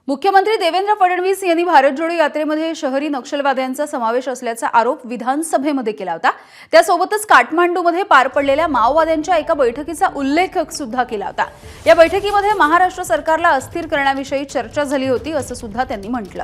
मुख्यमंत्री देवेंद्र फडणवीस यांनी भारत जोडो यात्रेमध्ये शहरी नक्षलवाद्यांचा समावेश असल्याचा आरोप विधानसभेमध्ये केला होता। त्यासोबतच काठमांडूमध्ये पार पडलेल्या माओवाद्यांच्या एका बैठकीचा उल्लेख सुद्धा केला होता। या बैठकीमध्ये महाराष्ट्र सरकारला अस्थिर करण्याविषयी चर्चा झाली होती असं सुद्धा त्यांनी म्हटलं।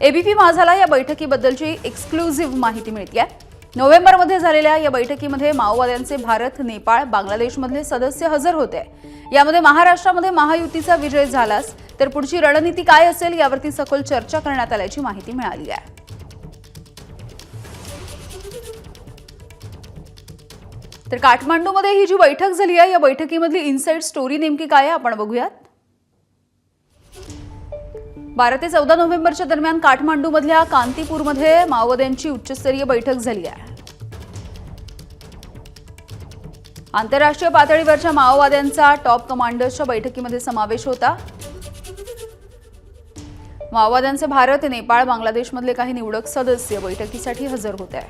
एबीपी माझाला या बैठकीबद्दलची एक्सक्लुझिव्ह माहिती मिळते आहे। नोव्हेंबरमध्ये झालेल्या या बैठकीमध्ये माओवाद्यांचे भारत, नेपाळ, बांगलादेशमधले सदस्य हजर होते। यामध्ये महाराष्ट्रामध्ये महायुतीचा विजय झालाच तर पुढची रणनीती काय असेल यावरती सखोल चर्चा करण्यात आल्याची माहिती मिळाली आहे। तर काठमांडूमध्ये ही जी बैठक झाली आहे या बैठकीमधली इनसाइड स्टोरी नेमकी काय आहे आपण बघूयात। 12 ते 14 नोव्हेंबरच्या दरम्यान काठमांडूमधल्या कांतीपूरमध्ये माओवाद्यांची उच्चस्तरीय बैठक झाली आहे। आंतरराष्ट्रीय पातळीवरच्या माओवाद्यांचा टॉप कमांडर्सच्या बैठकीमध्ये समावेश होता। माओवाद्यांचे भारत, नेपाळ, बांगलादेशमधले काही निवडक सदस्य बैठकीसाठी हजर होते।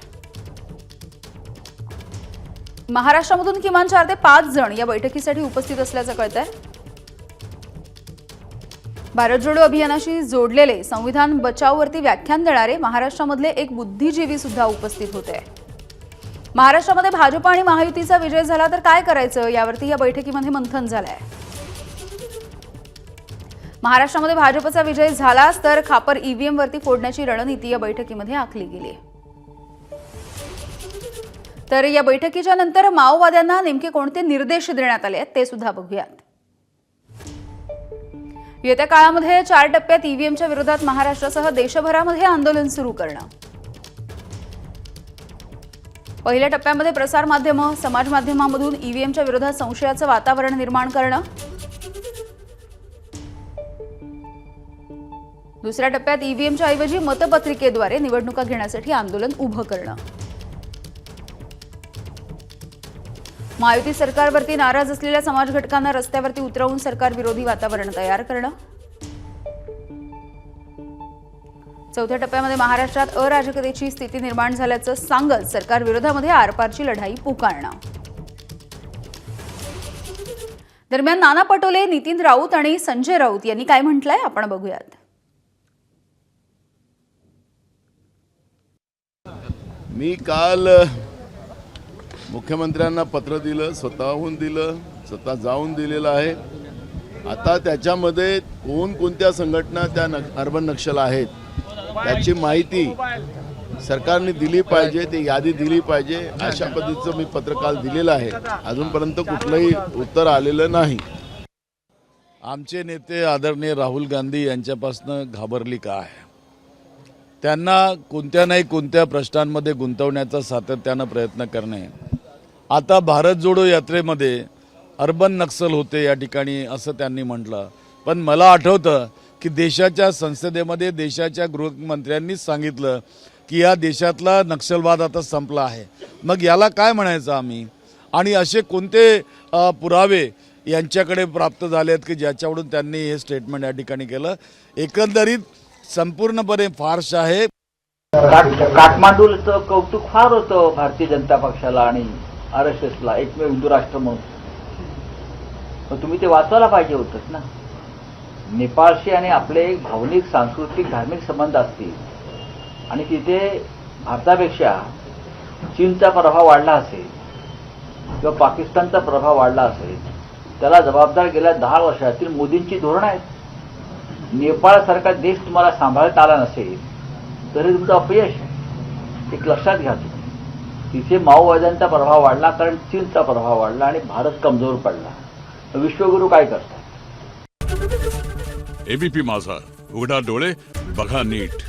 महाराष्ट्रामधून किमान 4 ते 5 जण या बैठकीसाठी उपस्थित असल्याचं कळतंय। भारत जोडो अभियानाशी जोडलेले संविधान बचाववरती व्याख्यान देणारे महाराष्ट्रामधले एक बुद्धिजीवी सुद्धा उपस्थित होते। महाराष्ट्रामध्ये भाजप आणि महायुतीचा विजय झाला तर काय करायचं यावरती या बैठकीमध्ये मंथन झालंय। महाराष्ट्रामध्ये भाजपचा विजय झालाच तर खापर ईव्हीएम वरती फोडण्याची रणनीती या बैठकीमध्ये आखली गेली। तर या बैठकीच्या नंतर माओवाद्यांना नेमके कोणते निर्देश देण्यात आले ते सुद्धा बघूयात। येत्या काळामध्ये 4 टप्प्यात ईव्हीएमच्या विरोधात महाराष्ट्रासह देशभरामध्ये आंदोलन सुरू करणं। पहिल्या टप्प्यामध्ये प्रसार माध्यमं, समाज माध्यमांमधून ईव्हीएमच्या विरोधात संशयाचं वातावरण निर्माण करणं। दुसऱ्या टप्प्यात ईव्हीएमच्या ऐवजी मतपत्रिकेद्वारे निवडणुका घेण्यासाठी आंदोलन उभं करणं। महायुती सरकारवरती नाराज असलेल्या समाज घटकांना रस्त्यावरती उतरवून सरकार विरोधी वातावरण तयार करणं। चौथ्या टप्प्यामध्ये महाराष्ट्रात अराजकतेची स्थिती निर्माण झाल्याचं सांगत सरकार विरोधामध्ये आरपारची लढाई पुकारणं। दरम्यान नाना पटोले, नितीन राऊत आणि संजय राऊत यांनी काय म्हटलंय आपण बघूयात। मी काल मुख्यमंत्र्यांना पत्र दिलं, स्वतःहून दिलं, स्वतः जाऊन दिलेलं आहे। आता त्याच्यामध्ये कोणत्या संघटना त्या अर्बन नक्षल आहेत त्याची माहिती सरकारने दिली पाहिजे, ती यादी दिली पाहिजे अशा पद्धतीचं मी पत्र काल दिलेलं आहे। अजूनपर्यंत कुठलंही उत्तर आलेलं नाही। आमचे नेते आदरणीय राहुल गांधी यांच्यापासून घाबरली का आहे? त्यांना कोणत्या नाही कोणत्या प्रश्नांमध्ये गुंतवण्याचा सातत्यानं प्रयत्न करणे। आता भारत जोडो यात्रेमध्ये अर्बन नक्सल होते या ठिकाणी असं त्यांनी म्हटलं, पण मला आठवतं की देशाच्या संसदेमध्ये देशाच्या गृहमंत्र्यांनीच सांगितलं की या देशातला नक्षलवाद आता संपला आहे। मग याला काय म्हणायचं आम्ही? आणि असे कोणते पुरावे यांच्याकडे प्राप्त झाले आहेत की ज्याच्यावरून त्यांनी हे स्टेटमेंट या ठिकाणी केलं? एकंदरीत संपूर्णपणे फार्स आहे। काठमांडूचं कौतुक फार होतं भारतीय जनता पक्षाला आणि आरएसएसला, एकमेव हिंदू राष्ट्र म्हणून। मग तुम्ही ते वाचवायला पाहिजे होतं ना। नेपाळशी आणि आपले भावनिक, सांस्कृतिक, धार्मिक संबंध असतील आणि तिथे भारतापेक्षा चीनचा प्रभाव वाढला असेल किंवा पाकिस्तानचा प्रभाव वाढला असेल, त्याला जबाबदार गेल्या 10 वर्षातील मोदींची धोरणं आहेत। नेपाळसारखा देश तुम्हाला सांभाळता आला नसेल तरी तुमचं अपयश आहे, एक लक्षात घ्या तुम्ही। तिथे माओवाद्यांचा प्रभाव वाढला कारण चीनचा प्रभाव वाढला आणि भारत कमजोर पडला। विश्वगुरू काय करतात? एबीपी माझा, उघडा डोळे बघा नीट।